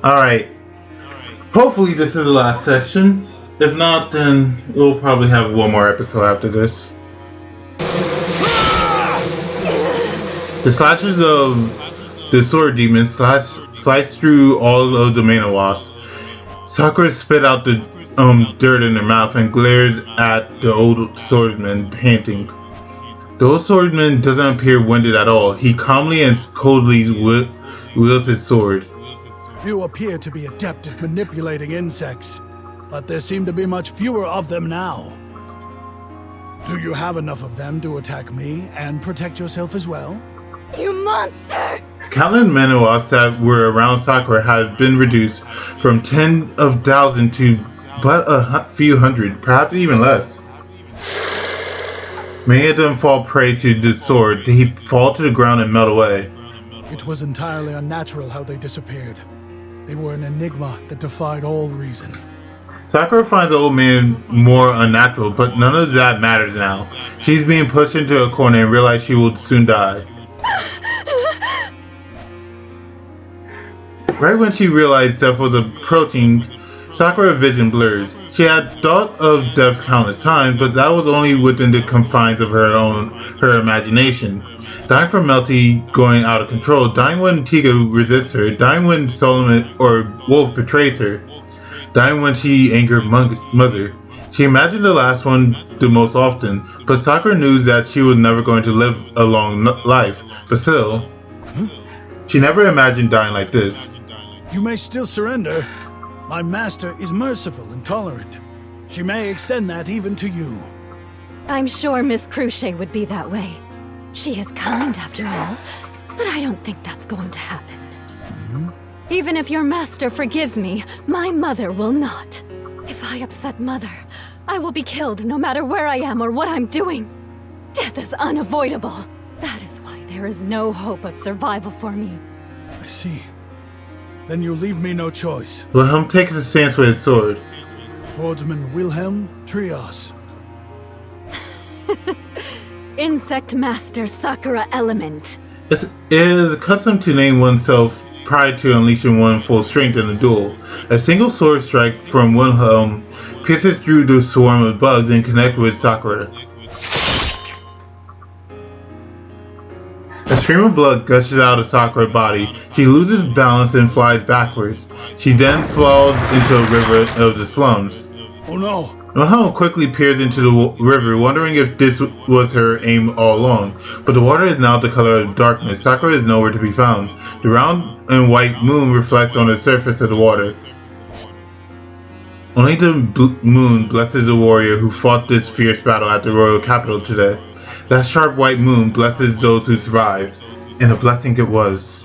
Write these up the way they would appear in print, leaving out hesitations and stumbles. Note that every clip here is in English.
Alright, hopefully this is the last section. If not, then we'll probably have one more episode after this. The slashes of the sword demon sliced through all of the mana wasps. Sakura spit out the dirt in her mouth and glared at the old swordsman, panting. The old swordsman doesn't appear winded at all. He calmly and coldly wields his sword. You appear to be adept at manipulating insects, but there seem to be much fewer of them now. Do you have enough of them to attack me and protect yourself as well? You monster! Countless mana wasps that were around Sakura have been reduced from 10,000 to but a few hundred, perhaps even less. Many of them fall prey to the sword. They fall to the ground and melt away. It was entirely unnatural how they disappeared. They were an enigma that defied all reason. Sakura finds the old man more unnatural, but none of that matters now. She's being pushed into a corner and realizes she will soon die. Right when she realized death was approaching, Sakura's vision blurred. She had thought of death countless times, but that was only within the confines of her imagination. Dying from melty going out of control, dying when Tiga resists her, dying when Solomon or Wolf betrays her, dying when she angered mother. She imagined the last one the most often, but Sakura knew that she was never going to live a long life. But still, she never imagined dying like this. You may still surrender. My master is merciful and tolerant. She may extend that even to you. I'm sure Miss Cruchet would be that way. She is kind after all, but I don't think that's going to happen. Even if your master forgives me, my mother will not. If I upset Mother, I will be killed no matter where I am or what I'm doing. Death is unavoidable. That is why there is no hope of survival for me. I see. Then you leave me no choice. Wilhelm takes a stance with his sword. Swordsman Wilhelm Trias. Insect Master Sakura Element. It is a custom to name oneself prior to unleashing one's full strength in a duel. A single sword strike from Wilhelm pierces through the swarm of bugs and connects with Sakura. A stream of blood gushes out of Sakura's body. She loses balance and flies backwards. She then falls into a river of the slums. Oh no! Wilhelm quickly peers into the river, wondering if this was her aim all along. But the water is now the color of darkness. Sakura is nowhere to be found. The round and white moon reflects on the surface of the water. Only the moon blesses the warrior who fought this fierce battle at the royal capital today. That sharp white moon blesses those who survived, and a blessing it was.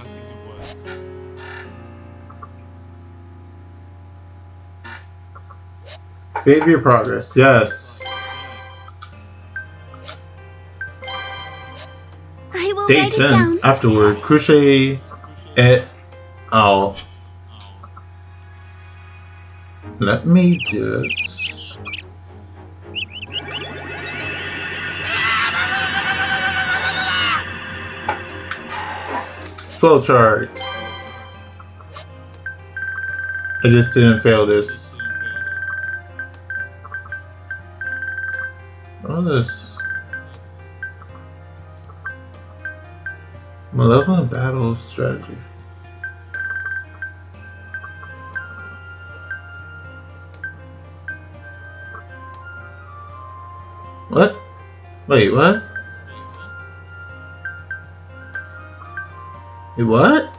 Save your progress, yes. I will Day write 10. it down. Afterward, Crochet et al. Let me just... Flowchart. I just didn't fail this. What is this? Malevolent battle strategy. What? Wait, what? Wait, what?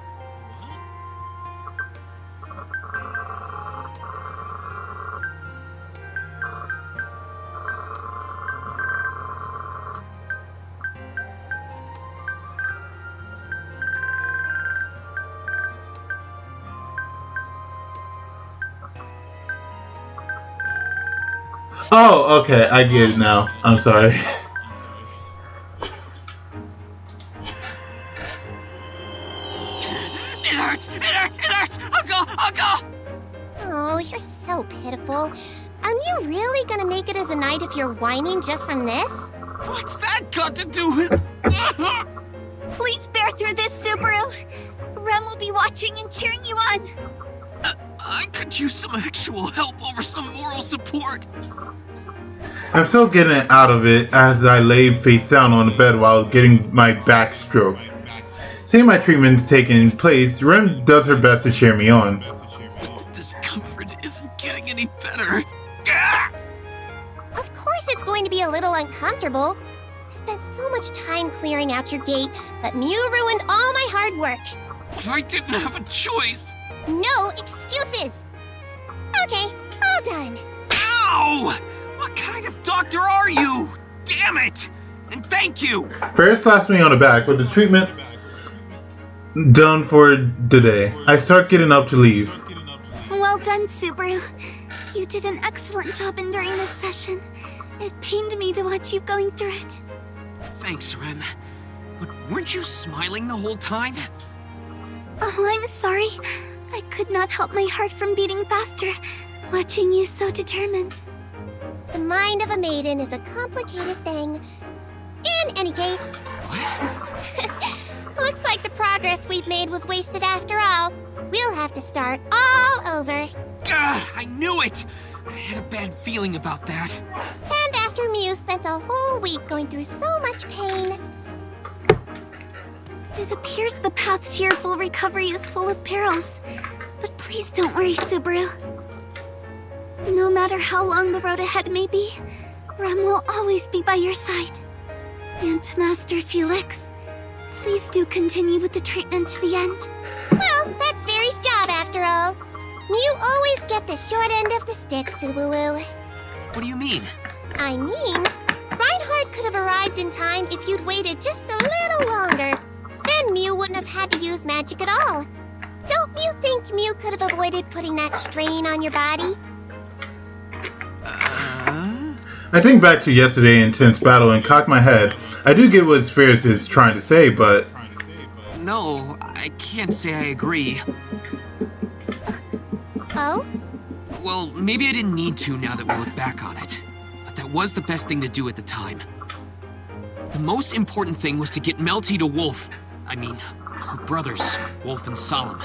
Oh, okay, I get it now. I'm sorry. It hurts! It hurts! It hurts! I'll go! I'll go! Oh, you're so pitiful. Are you really gonna make it as a knight if you're whining just from this? What's that got to do with... Please bear through this, Subaru. Rem will be watching and cheering you on. I could use some actual help over some moral support. I'm still getting out of it as I lay face down on the bed while getting my back stroked. Seeing my treatment's taking place, Ren does her best to cheer me on. The discomfort isn't getting any better. Gah! Of course it's going to be a little uncomfortable. I spent so much time clearing out your gate, but Mew ruined all my hard work. But I didn't have a choice. No excuses. Okay, all done. Ow! What kind of doctor are you? Damn it! And thank you! Ferris slaps me on the back with the treatment done for today. I start getting up to leave. Well done, Subaru. You did an excellent job enduring this session. It pained me to watch you going through it. Thanks, Ren. But weren't you smiling the whole time? Oh, I'm sorry. I could not help my heart from beating faster, watching you so determined. The mind of a maiden is a complicated thing. In any case, What? looks like the progress we've made was wasted after all. We'll have to start all over. I knew it! I had a bad feeling about that. And after Mew spent a whole week going through so much pain. It appears the path to your full recovery is full of perils. But please don't worry, Subaru. No matter how long the road ahead may be, Rem will always be by your side. And Master Felix, please do continue with the treatment to the end. Well, that's Fairy's job after all. Mew always get the short end of the stick, Subaru. What do you mean? I mean, Reinhardt could have arrived in time if you'd waited just a little longer. Then Mew wouldn't have had to use magic at all. Don't you think Mew could have avoided putting that strain on your body? I think back to yesterday's intense battle and cock my head. I do get what Ferris is trying to say, but... No, I can't say I agree. Oh? Well, maybe I didn't need to now that we look back on it. But that was the best thing to do at the time. The most important thing was to get Melty to Wolf. I mean, her brothers, Wolf and Solemn.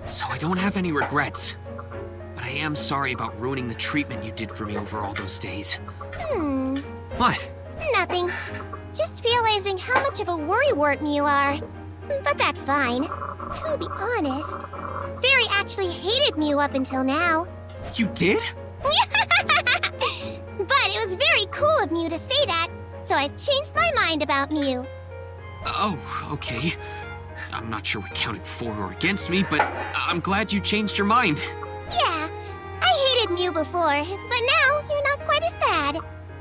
So I don't have any regrets. But I am sorry about ruining the treatment you did for me over all those days. What? Nothing. Just realizing how much of a worrywart you are. But that's fine. To be honest, Fairy actually hated Mew up until now. You did? But it was very cool of Mew to say that, so I've changed my mind about Mew. Oh, okay. I'm not sure what counted for or against me, but I'm glad you changed your mind. Yeah, I hated Mew before, but now you're not quite as bad.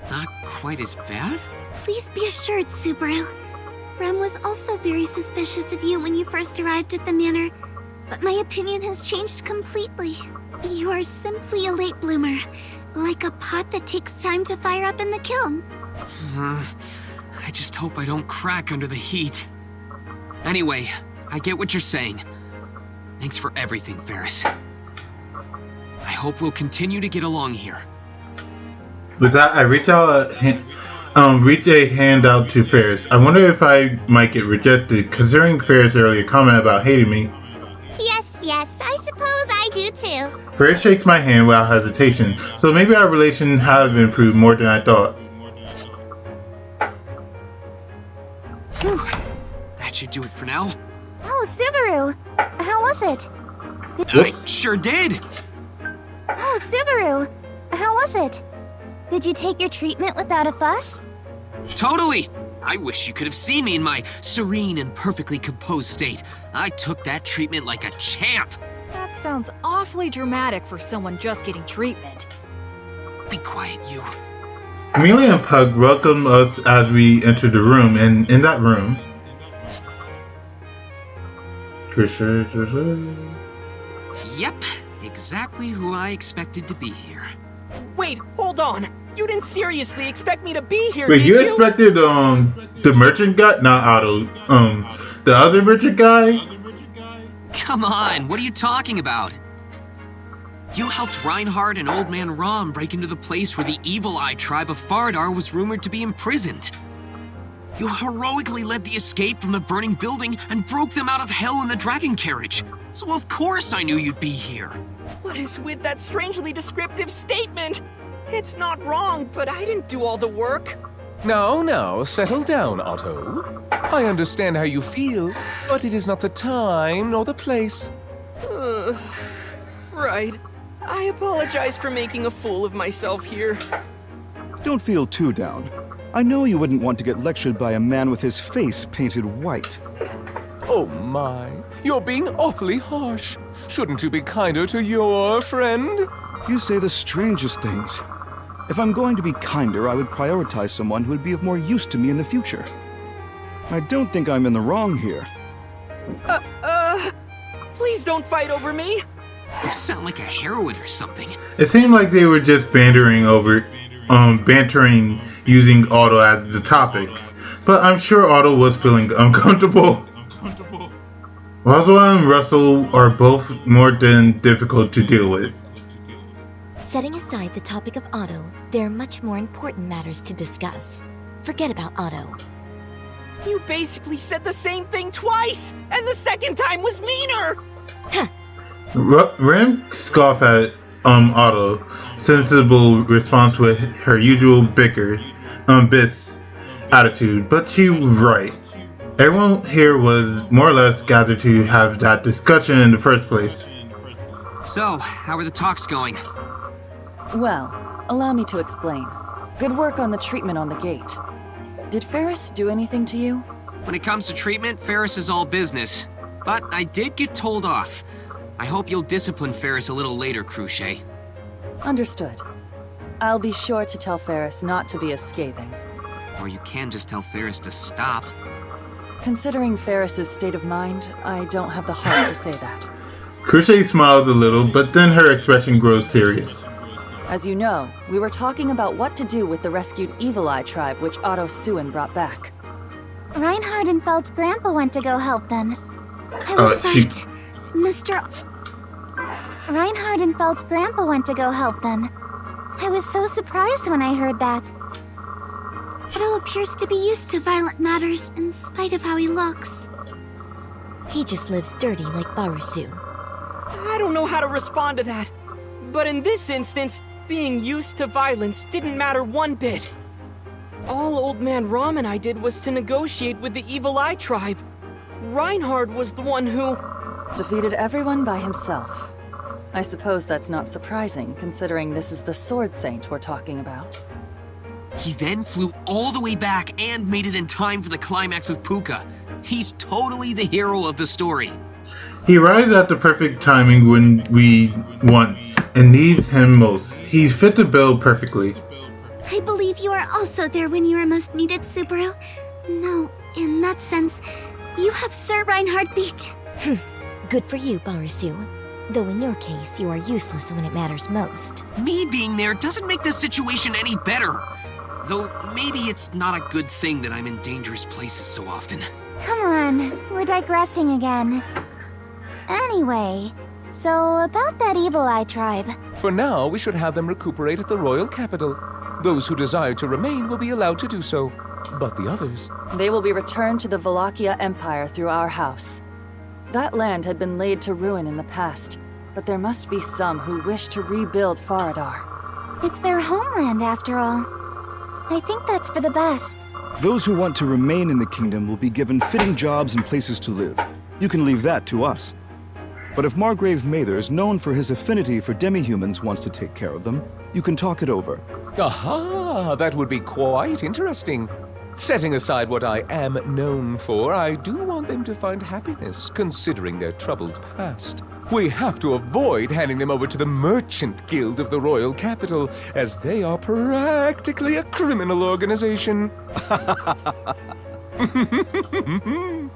Not quite as bad? Please be assured, Subaru. Rem was also very suspicious of you when you first arrived at the manor, but my opinion has changed completely. You are simply a late bloomer, like a pot that takes time to fire up in the kiln. I just hope I don't crack under the heat. Anyway, I get what you're saying. Thanks for everything, Ferris. I hope we'll continue to get along here. With that, I reach a hand out to Ferris. I wonder if I might get rejected, considering Ferris' earlier comment about hating me. Yes, I suppose I do too. Ferris shakes my hand without hesitation, so maybe our relation has improved more than I thought. Whew. That should do it for now. Oh, Subaru! How was it? I sure did! Oh, Subaru! How was it? Did you take your treatment without a fuss? Totally! I wish you could have seen me in my serene and perfectly composed state. I took that treatment like a champ. That sounds awfully dramatic for someone just getting treatment. Be quiet, you. Amelia and Pug welcome us as we enter the room, and in that room... Yep, exactly who I expected to be here. Wait, hold on. You didn't seriously expect me to be here, Wait, did you you? expected, the merchant guy? Not Otto, the other merchant guy? Come on, what are you talking about? You helped Reinhardt and Old Man Rom break into the place where the Evil Eye tribe of Faradar was rumored to be imprisoned. You heroically led the escape from the burning building and broke them out of hell in the dragon carriage. So of course I knew you'd be here. What is with that strangely descriptive statement? It's not wrong, but I didn't do all the work. Now, settle down, Otto. I understand how you feel, but it is not the time nor the place. Right. I apologize for making a fool of myself here. Don't feel too down. I know you wouldn't want to get lectured by a man with his face painted white. Oh my, you're being awfully harsh. Shouldn't you be kinder to your friend? You say the strangest things. If I'm going to be kinder, I would prioritize someone who would be of more use to me in the future. I don't think I'm in the wrong here. Please don't fight over me. You sound like a heroine or something. It seemed like they were just bantering using Otto as the topic. But I'm sure Otto was feeling uncomfortable. Roswell and Russell are both more than difficult to deal with. Setting aside the topic of Otto, there are much more important matters to discuss. Forget about Otto. You basically said the same thing twice, and the second time was meaner! Ram scoffed at Otto, sensible response with her usual biss attitude, but she was right. Everyone here was more or less gathered to have that discussion in the first place. So, how are the talks going? Well, allow me to explain. Good work on the treatment on the gate. Did Ferris do anything to you? When it comes to treatment, Ferris is all business. But I did get told off. I hope you'll discipline Ferris a little later, Cruchet. Understood. I'll be sure to tell Ferris not to be as scathing. Or you can just tell Ferris to stop. Considering Ferris's state of mind, I don't have the heart to say that. Cruchet smiles a little, but then her expression grows serious. As you know, we were talking about what to do with the rescued Evil Eye tribe which Otto Suin brought back. Reinhard and Feld's grandpa went to go help them. I was right. Mr. Reinhard and Feld's grandpa went to go help them. I was so surprised when I heard that. Otto appears to be used to violent matters in spite of how he looks. He just lives dirty like Barusu. I don't know how to respond to that. But in this instance, being used to violence didn't matter one bit. All Old Man Rom and I did was to negotiate with the Evil Eye tribe. Reinhard was the one who... defeated everyone by himself. I suppose that's not surprising, considering this is the Sword Saint we're talking about. He then flew all the way back and made it in time for the climax with Puka. He's totally the hero of the story. He arrives at the perfect timing when we want and needs him most. He's fit the bill perfectly. I believe you are also there when you are most needed, Subaru. No, in that sense, you have Sir Reinhard beat. Good for you, Barusu. Though in your case, you are useless when it matters most. Me being there doesn't make the situation any better. Though maybe it's not a good thing that I'm in dangerous places so often. Come on, we're digressing again. Anyway, so about that Evil Eye tribe. For now, we should have them recuperate at the royal capital. Those who desire to remain will be allowed to do so. But the others... They will be returned to the Wallachia Empire through our house. That land had been laid to ruin in the past, but there must be some who wish to rebuild Faradar. It's their homeland, after all. I think that's for the best. Those who want to remain in the kingdom will be given fitting jobs and places to live. You can leave that to us. But if Margrave Mathers, known for his affinity for demi-humans, wants to take care of them, you can talk it over. Aha, that would be quite interesting. Setting aside what I am known for, I do want them to find happiness, considering their troubled past. We have to avoid handing them over to the Merchant Guild of the Royal Capital, as they are practically a criminal organization.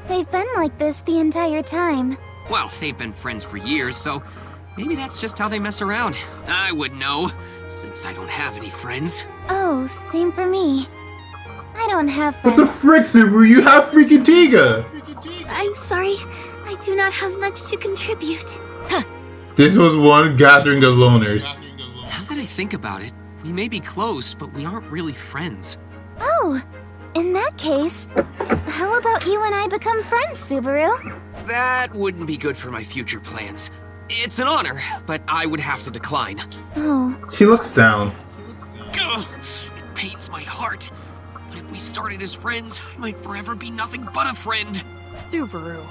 They've been like this the entire time. Well, they've been friends for years, so maybe that's just how they mess around. I would know, since I don't have any friends. Oh, same for me. I don't have What friends. the frick, Subaru? You have freaking Tiga! I'm sorry, I do not have much to contribute. This was one gathering of loners. Now that I think about it, we may be close, but we aren't really friends. Oh, In that case, how about you and I become friends, Subaru? That wouldn't be good for my future plans. It's an honor, but I would have to decline. Oh. She looks down. Ugh, it pains my heart. But if we started as friends, I might forever be nothing but a friend. Subaru,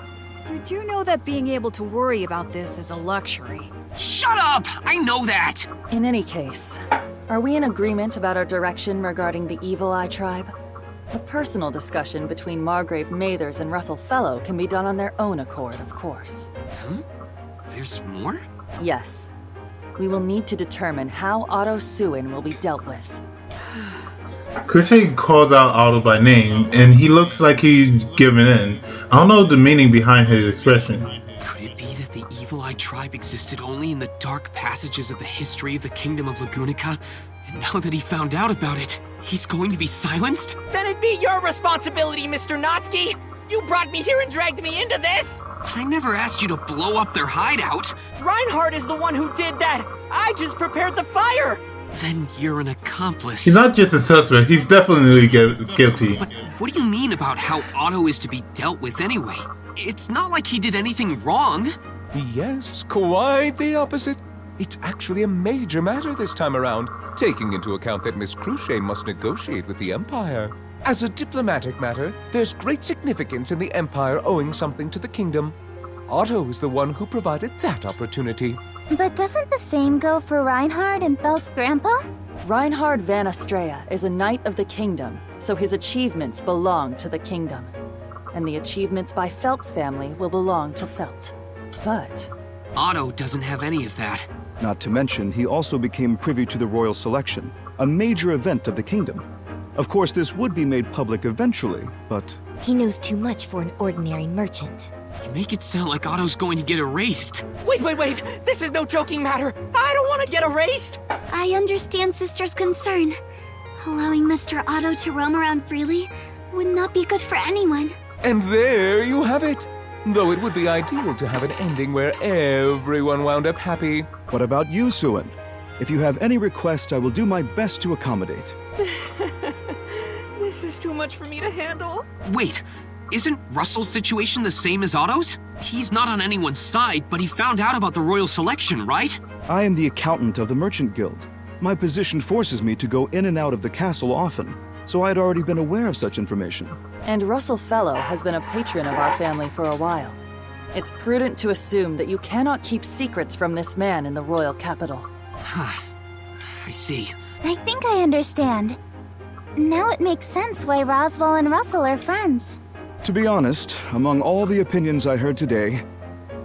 did you know that being able to worry about this is a luxury? Shut up! I know that! In any case, are we in agreement about our direction regarding the Evil Eye tribe? A personal discussion between Margrave Mathers and Russell Fellow can be done on their own accord, of course. Huh? There's more? Yes. We will need to determine how Otto Suin will be dealt with. Cruce calls out Otto by name, and he looks like he's giving in. I don't know the meaning behind his expression. Could it be that the Evil Eye tribe existed only in the dark passages of the history of the Kingdom of Lagunica? And now that he found out about it, he's going to be silenced? Then it'd be your responsibility, Mr. Natsuki! You brought me here and dragged me into this! But I never asked you to blow up their hideout! Reinhardt is the one who did that! I just prepared the fire! Then you're an accomplice. He's not just a suspect, he's definitely guilty. But what do you mean about how Otto is to be dealt with anyway? It's not like he did anything wrong. Yes, quite the opposite. It's actually a major matter this time around, taking into account that Miss Cruce must negotiate with the Empire. As a diplomatic matter, there's great significance in the Empire owing something to the Kingdom. Otto is the one who provided that opportunity. But doesn't the same go for Reinhard and Felt's grandpa? Reinhard van Astrea is a knight of the Kingdom, so his achievements belong to the Kingdom. And the achievements by Felt's family will belong to Felt. But Otto doesn't have any of that. Not to mention, he also became privy to the royal selection, a major event of the kingdom. Of course, this would be made public eventually, but... He knows too much for an ordinary merchant. You make it sound like Otto's going to get erased. Wait! This is no joking matter! I don't want to get erased! I understand Sister's concern. Allowing Mr. Otto to roam around freely would not be good for anyone. And there you have it. Though it would be ideal to have an ending where everyone wound up happy. What about you, Suin? If you have any request, I will do my best to accommodate. This is too much for me to handle. Wait, isn't Russell's situation the same as Otto's? He's not on anyone's side, but he found out about the royal selection, right? I am the accountant of the Merchant Guild. My position forces me to go in and out of the castle often, so I had already been aware of such information. And Russell Fellow has been a patron of our family for a while. It's prudent to assume that you cannot keep secrets from this man in the royal capital. I see. I think I understand. Now it makes sense why Roswell and Russell are friends. To be honest, among all the opinions I heard today,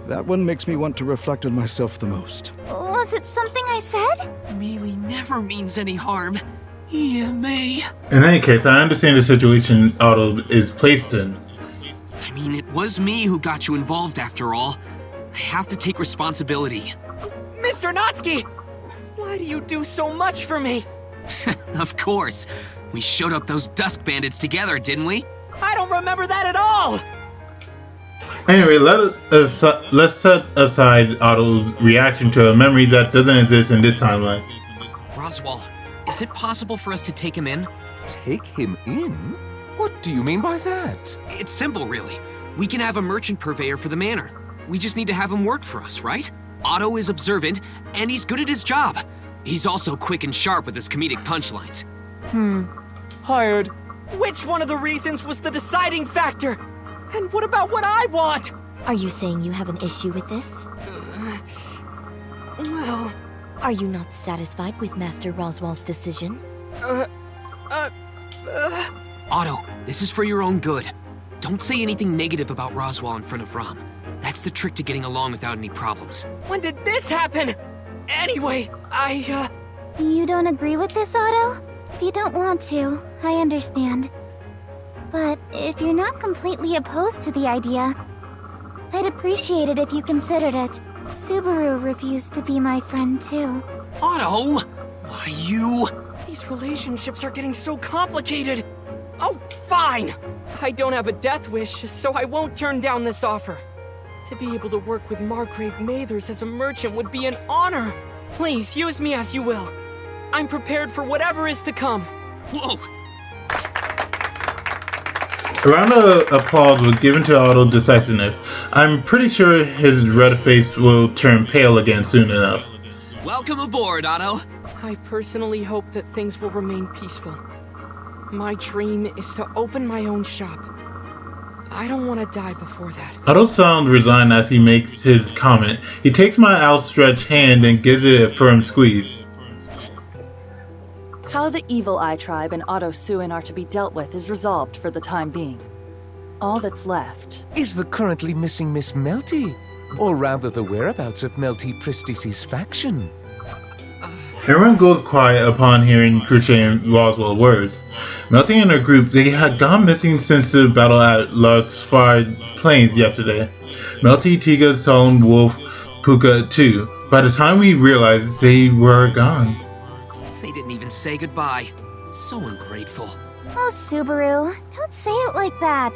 that one makes me want to reflect on myself the most. Was it something I said? Melee never means any harm. Yeah, May. In any case, I understand the situation Otto is placed in. I mean, it was me who got you involved after all. I have to take responsibility. Mr. Natsuki! Why do you do so much for me? Of course. We showed up those Dusk Bandits together, didn't we? I don't remember that at all! Anyway, let's set aside Otto's reaction to a memory that doesn't exist in this timeline. Roswell, is it possible for us to take him in? Take him in? What do you mean by that? It's simple, really. We can have a merchant purveyor for the manor. We just need to have him work for us, right? Otto is observant, and he's good at his job. He's also quick and sharp with his comedic punchlines. Hired. Which one of the reasons was the deciding factor? And what about what I want? Are you saying you have an issue with this? Well... Are you not satisfied with Master Roswell's decision? Otto, this is for your own good. Don't say anything negative about Roswell in front of Rom. That's the trick to getting along without any problems. When did this happen? Anyway, You don't agree with this, Otto? If you don't want to, I understand. But if you're not completely opposed to the idea, I'd appreciate it if you considered it. Subaru refused to be my friend, too. Otto! Why, you... These relationships are getting so complicated. Oh, fine! I don't have a death wish, so I won't turn down this offer. To be able to work with Margrave Mathers as a merchant would be an honor. Please, use me as you will. I'm prepared for whatever is to come. Whoa! A round of applause was given to Otto's decisiveness. I'm pretty sure his red face will turn pale again soon enough. Welcome aboard, Otto. I personally hope that things will remain peaceful. My dream is to open my own shop. I don't want to die before that. Otto sounds resigned as he makes his comment. He takes my outstretched hand and gives it a firm squeeze. How the Evil Eye tribe and Otto Suin are to be dealt with is resolved for the time being. All that's left is the currently missing Miss Melty, or rather the whereabouts of Melty Pristis's faction. Everyone goes quiet upon hearing Cruce and Roswell's words. Melty and her group, they had gone missing since the battle at Las Far Plains yesterday. Melty, Tiga, Solemn, Wolf, Puka, too. By the time we realized, they were gone. They didn't even say goodbye. So ungrateful. Oh, Subaru, don't say it like that.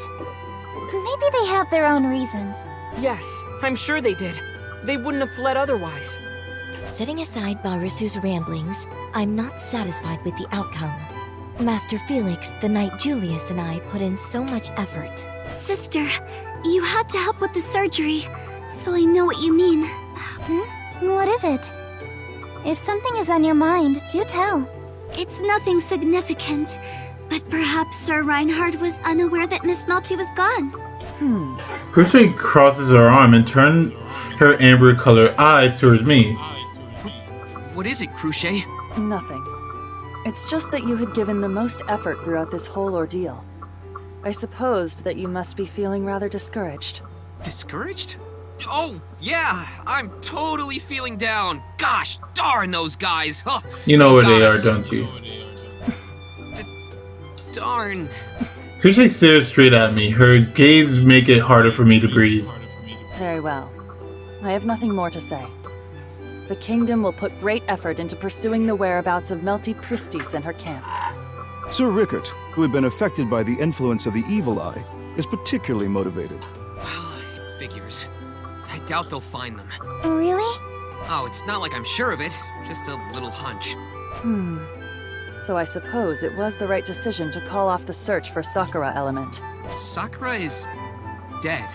Maybe they have their own reasons. Yes, I'm sure they did. They wouldn't have fled otherwise. Setting aside Barusu's ramblings, I'm not satisfied with the outcome. Master Felix, the knight Julius, and I put in so much effort. Sister, you had to help with the surgery, so I know what you mean. What is it? If something is on your mind, do tell. It's nothing significant, but perhaps Sir Reinhard was unaware that Miss Melty was gone. Cruce crosses her arm and turns her amber-colored eyes towards me. What is it, Cruce? nothing. It's just that you had given the most effort throughout this whole ordeal. I supposed that you must be feeling rather discouraged. Discouraged? Oh, yeah, I'm totally feeling down. Gosh darn those guys. Oh, you know where they are, don't you? Darn. Cruce stares straight at me. Her gaze make it harder for me to breathe. Very well. I have nothing more to say. The kingdom will put great effort into pursuing the whereabouts of Melty Pristis and her camp. Sir Rickert, who had been affected by the influence of the Evil Eye, is particularly motivated. Well, it figures. I doubt they'll find them. Really? Oh, it's not like I'm sure of it. Just a little hunch. So I suppose it was the right decision to call off the search for Sakura Element. Sakura is dead,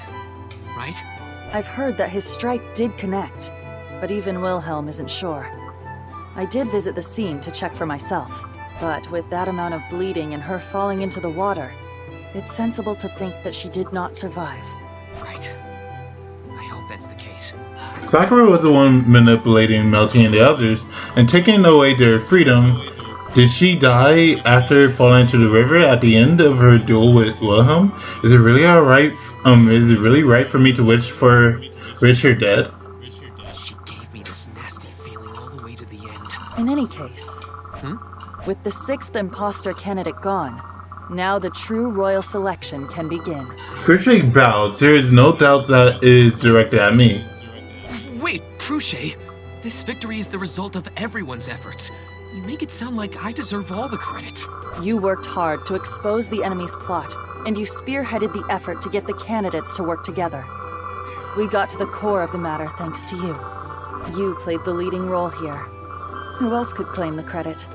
right? I've heard that his strike did connect, but even Wilhelm isn't sure. I did visit the scene to check for myself, but with that amount of bleeding and her falling into the water, it's sensible to think that she did not survive. Right. I hope that's the case. Sakura was the one manipulating Melty and the others and taking away their freedom. Did she die after falling into the river at the end of her duel with Wilhelm? Is it really alright? Is it really right for me to wish her dead? She gave me this nasty feeling all the way to the end. In any case, with the 6th imposter candidate gone, now the true royal selection can begin. Cruce bows. There is no doubt that it is directed at me. Wait, Cruce, this victory is the result of everyone's efforts. You make it sound like I deserve all the credit. You worked hard to expose the enemy's plot, and you spearheaded the effort to get the candidates to work together. We got to the core of the matter thanks to you. You played the leading role here. Who else could claim the credit?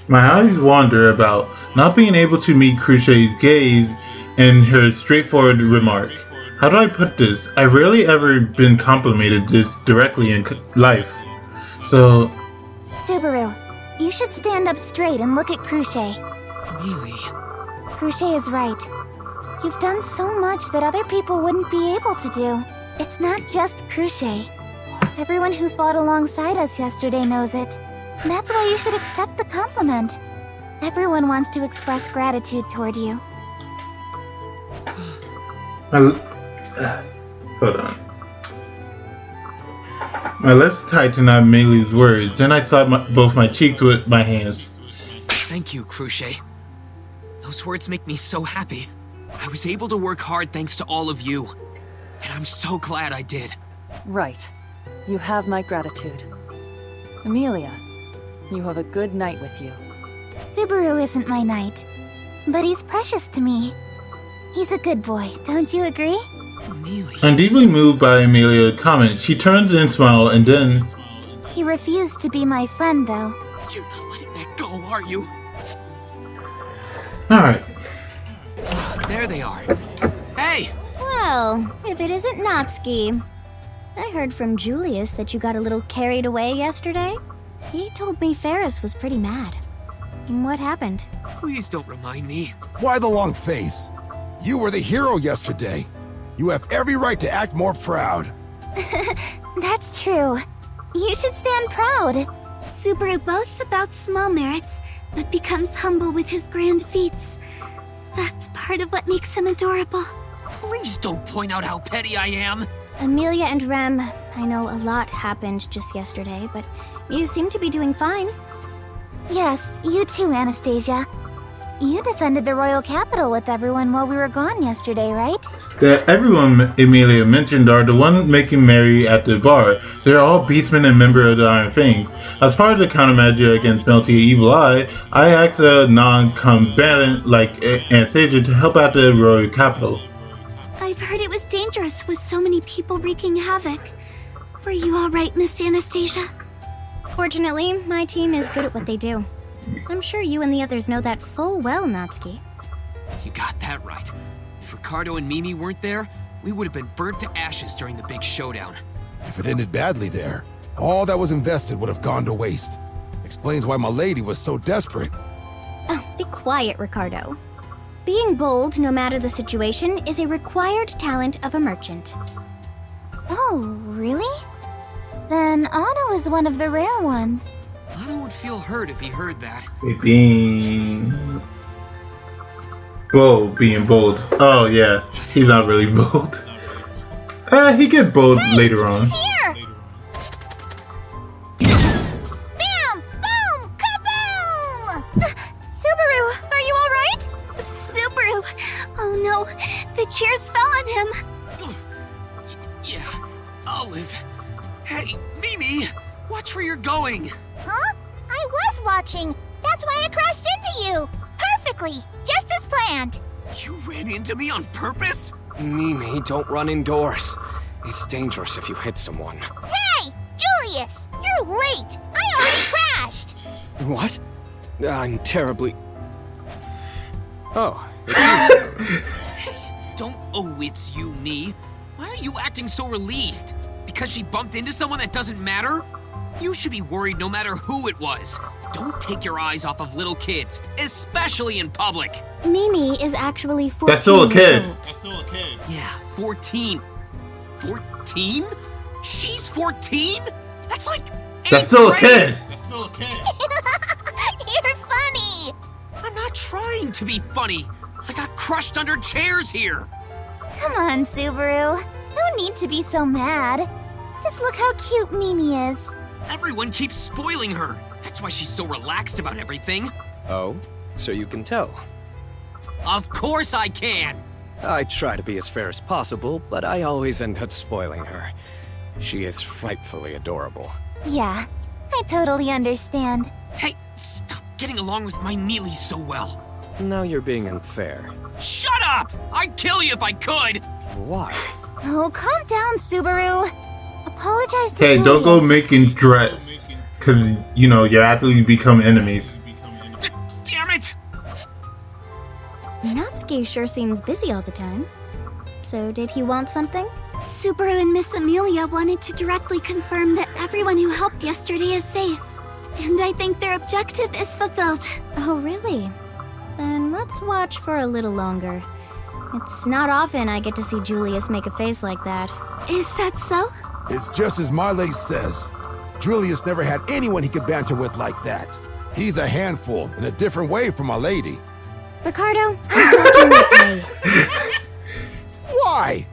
My eyes wander about, not being able to meet Cruce's gaze and her straightforward remark. How do I put this? I've rarely ever been complimented this directly in life. So... Subaru, you should stand up straight and look at Cruce. Really? Cruce is right. You've done so much that other people wouldn't be able to do. It's not just Cruce. Everyone who fought alongside us yesterday knows it. That's why you should accept the compliment. Everyone wants to express gratitude toward you. Hold on. My lips tightened at Meili's words, then I slapped both my cheeks with my hands. Thank you, Cruce. Those words make me so happy. I was able to work hard thanks to all of you. And I'm so glad I did. Right. You have my gratitude. Amelia, you have a good knight with you. Subaru isn't my knight, but he's precious to me. He's a good boy, don't you agree? Amelia. I'm deeply moved by Amelia's comment. She turns and smiles, and then... He refused to be my friend, though. You're not letting that go, are you? Alright. There they are. Hey! Well, if it isn't Natsuki. I heard from Julius that you got a little carried away yesterday. He told me Ferris was pretty mad. What happened? Please don't remind me. Why the long face? You were the hero yesterday. You have every right to act more proud. That's true. You should stand proud. Subaru boasts about small merits, but becomes humble with his grand feats. That's part of what makes him adorable. Please don't point out how petty I am. Amelia and Rem, I know a lot happened just yesterday, but you seem to be doing fine. Yes, you too, Anastasia. You defended the royal capital with everyone while we were gone yesterday, right? The everyone Amelia mentioned are the ones making merry at the bar. They're all beastmen and members of the Iron Fangs. As part of the countermeasure against Melty Evil Eye, I asked a non-combatant like Anastasia to help out the royal capital. I've heard it was dangerous with so many people wreaking havoc. Were you all right, Miss Anastasia? Fortunately, my team is good at what they do. I'm sure you and the others know that full well, Natsuki. You got that right. If Ricardo and Mimi weren't there, we would have been burnt to ashes during the big showdown. If it ended badly there, all that was invested would have gone to waste. Explains why my lady was so desperate. Oh, be quiet, Ricardo. Being bold, no matter the situation, is a required talent of a merchant. Oh, really? Then Otto is one of the rare ones. Otto would feel hurt if he heard that. Being bold. Oh yeah, he's not really bold. He get bold later on. He's here! Bam! Boom! Kaboom! Subaru, are you alright? Subaru! Oh no, the chairs fell on him. Yeah, Olive. Hey, Mimi! Watch where you're going! Huh? I was watching. That's why I crashed into you. Perfectly. Just as planned. You ran into me on purpose? Mimi, don't run indoors. It's dangerous if you hit someone. Hey! Julius! You're late. I already crashed. What? I'm terribly... Oh, it's you. Don't it's you, me. Why are you acting so relieved? Because she bumped into someone that doesn't matter? You should be worried no matter who it was. Don't take your eyes off of little kids, especially in public. Mimi is actually 14 That's still a kid. Yeah, 14. 14? She's 14? That's like 8th That's still a grade. kid. You're funny. I'm not trying to be funny. I got crushed under chairs here. Come on, Subaru. No need to be so mad. Just look how cute Mimi is. Everyone keeps spoiling her. That's why she's so relaxed about everything. Oh, so you can tell. Of course I can. I try to be as fair as possible, but I always end up spoiling her. She is frightfully adorable. Yeah, I totally understand. Hey, stop getting along with my Neely so well. Now you're being unfair. Shut up! I'd kill you if I could. Why? Oh, calm down, Subaru. Apologize to Hey, Julius. don't go making threats, cause you actually become enemies. Damn it! Natsuki sure seems busy all the time. So did he want something? Subaru and Miss Amelia wanted to directly confirm that everyone who helped yesterday is safe. And I think their objective is fulfilled. Oh, really? Then let's watch for a little longer. It's not often I get to see Julius make a face like that. Is that so? It's just as my lady says. Julius never had anyone he could banter with like that. He's a handful in a different way from my lady. Ricardo, I'm talking with me. Why?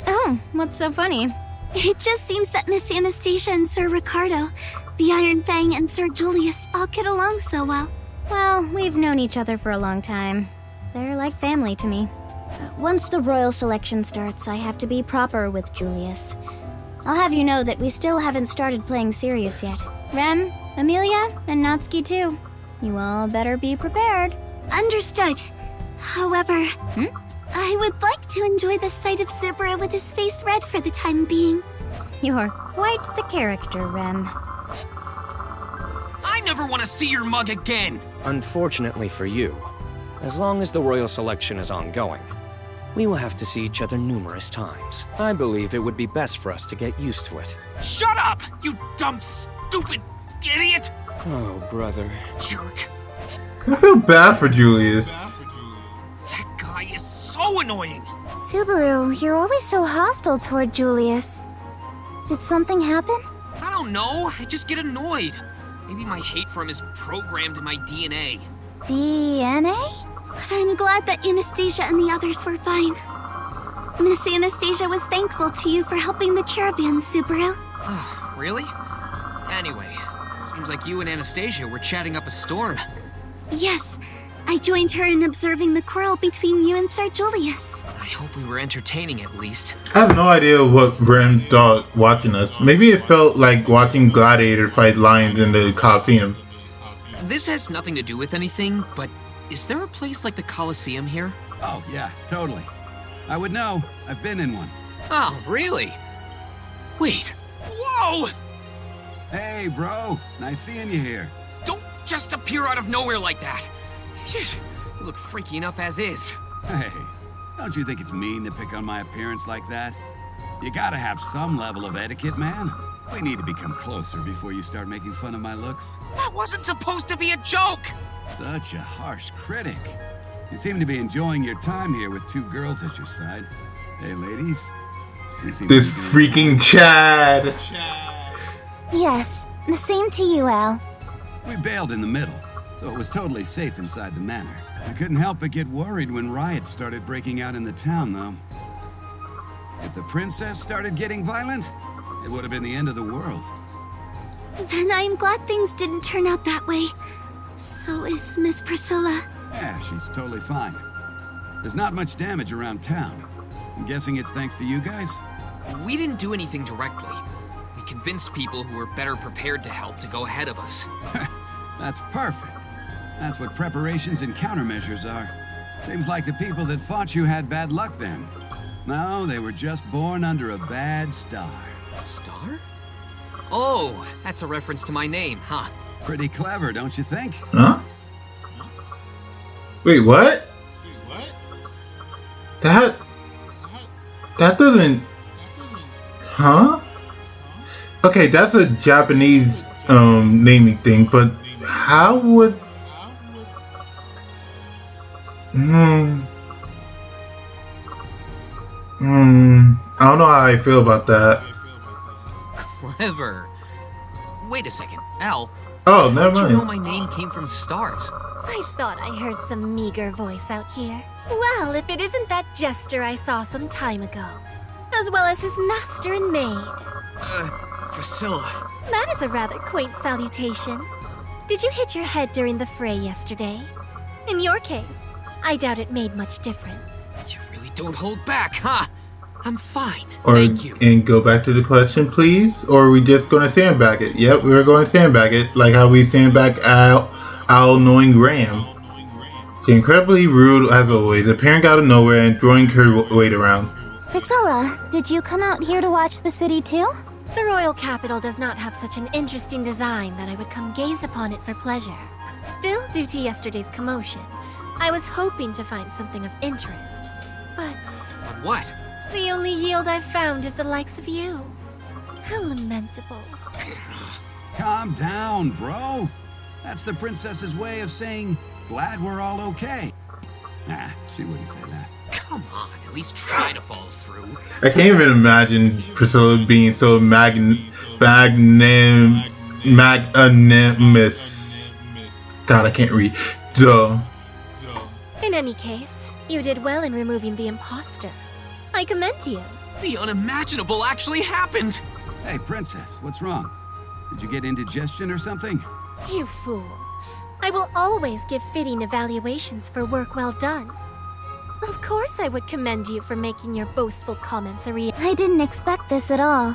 Oh, what's so funny? It just seems that Miss Anastasia and Sir Ricardo, the Iron Fang and Sir Julius all get along so well. Well, we've known each other for a long time. They're like family to me. Once the royal selection starts, I have to be proper with Julius. I'll have you know that we still haven't started playing serious yet. Rem, Amelia, and Natsuki too. You all better be prepared. Understood. However, I would like to enjoy the sight of Subaru with his face red for the time being. You're quite the character, Rem. I never want to see your mug again. Unfortunately for you, As long as the royal selection is ongoing, we will have to see each other numerous times. I believe it would be best for us to get used to it. Shut up, you dumb, stupid idiot! Oh, brother. Jerk. I feel bad for Julius. That guy is so annoying. Subaru, you're always so hostile toward Julius. Did something happen? I don't know, I just get annoyed. Maybe my hate for him is programmed in my DNA. DNA? But I'm glad that Anastasia and the others were fine. Miss Anastasia was thankful to you for helping the caravan, Subaru. Really? Anyway, seems like you and Anastasia were chatting up a storm. Yes, I joined her in observing the quarrel between you and Sir Julius. I hope we were entertaining at least. I have no idea what Rem thought watching us. Maybe it felt like watching gladiator fight lions in the Coliseum. This has nothing to do with anything, but is there a place like the Coliseum here? Oh, yeah, totally. I would know. I've been in one. Oh, really? Wait. Whoa! Hey, bro. Nice seeing you here. Don't just appear out of nowhere like that. You look freaky enough as is. Hey, don't you think it's mean to pick on my appearance like that? You gotta have some level of etiquette, man. We need to become closer before you start making fun of my looks. That wasn't supposed to be a joke! Such a harsh critic. You seem to be enjoying your time here with two girls at your side. Hey, ladies. You seem This to be freaking Chad. Yes, the same to you, Al. We bailed in the middle, so it was totally safe inside the manor. I couldn't help but get worried when riots started breaking out in the town, though. If the princess started getting violent, it would have been the end of the world. Then I'm glad things didn't turn out that way. So is Miss Priscilla. Yeah, she's totally fine. There's not much damage around town. I'm guessing it's thanks to you guys? We didn't do anything directly. We convinced people who were better prepared to help to go ahead of us. That's perfect. That's what preparations and countermeasures are. Seems like the people that fought you had bad luck then. No, they were just born under a bad star. Star? Oh, that's a reference to my name, huh? Pretty clever, don't you think? Huh? Wait, what? That doesn't... Huh? Okay, that's a Japanese naming thing, but how would... I don't know how I feel about that. Clever. Wait a second, Al. Oh, never How'd you know mind. my name came from stars? I thought I heard some meager voice out here. Well, if it isn't that jester I saw some time ago, as well as his master and maid. Priscilla. That is a rather quaint salutation. Did you hit your head during the fray yesterday? In your case, I doubt it made much difference. You really don't hold back, huh? I'm fine. Or, Thank you. and go back to the question, please? Or are we just going to sandbag it? Yep, we're going to sandbag it, like how we sandbag Al knowing Graham. Incredibly rude as always, appearing out of nowhere and throwing her weight around. Priscilla, did you come out here to watch the city too? The royal capital does not have such an interesting design that I would come gaze upon it for pleasure. Still, due to yesterday's commotion, I was hoping to find something of interest. But But what? the only yield I've found is the likes of you. How lamentable. Calm down, bro. That's the princess's way of saying, glad we're all okay. Nah, she wouldn't say that. Come on, at least try to follow through. I can't even imagine Priscilla being so magnanimous. God, I can't read. Duh. In any case, you did well in removing the imposter. I commend you. The unimaginable actually happened! Hey, princess, what's wrong? Did you get indigestion or something? You fool. I will always give fitting evaluations for work well done. Of course I would commend you for making your boastful comments a reality. I didn't expect this at all.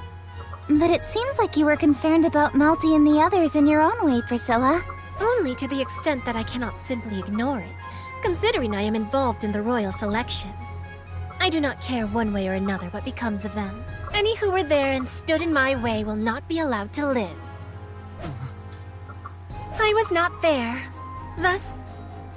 But it seems like you were concerned about Melty and the others in your own way, Priscilla. Only to the extent that I cannot simply ignore it, considering I am involved in the royal selection. I do not care one way or another what becomes of them. Any who were there and stood in my way will not be allowed to live. I was not there. Thus,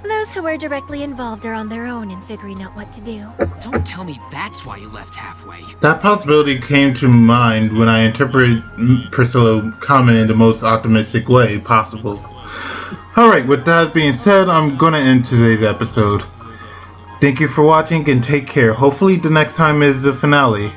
Those who were directly involved are on their own in figuring out what to do. Don't tell me that's why you left halfway. That possibility came to mind when I interpreted Priscilla's comment in the most optimistic way possible. Alright, with that being said, I'm gonna end today's episode. Thank you for watching and take care. Hopefully the next time is the finale.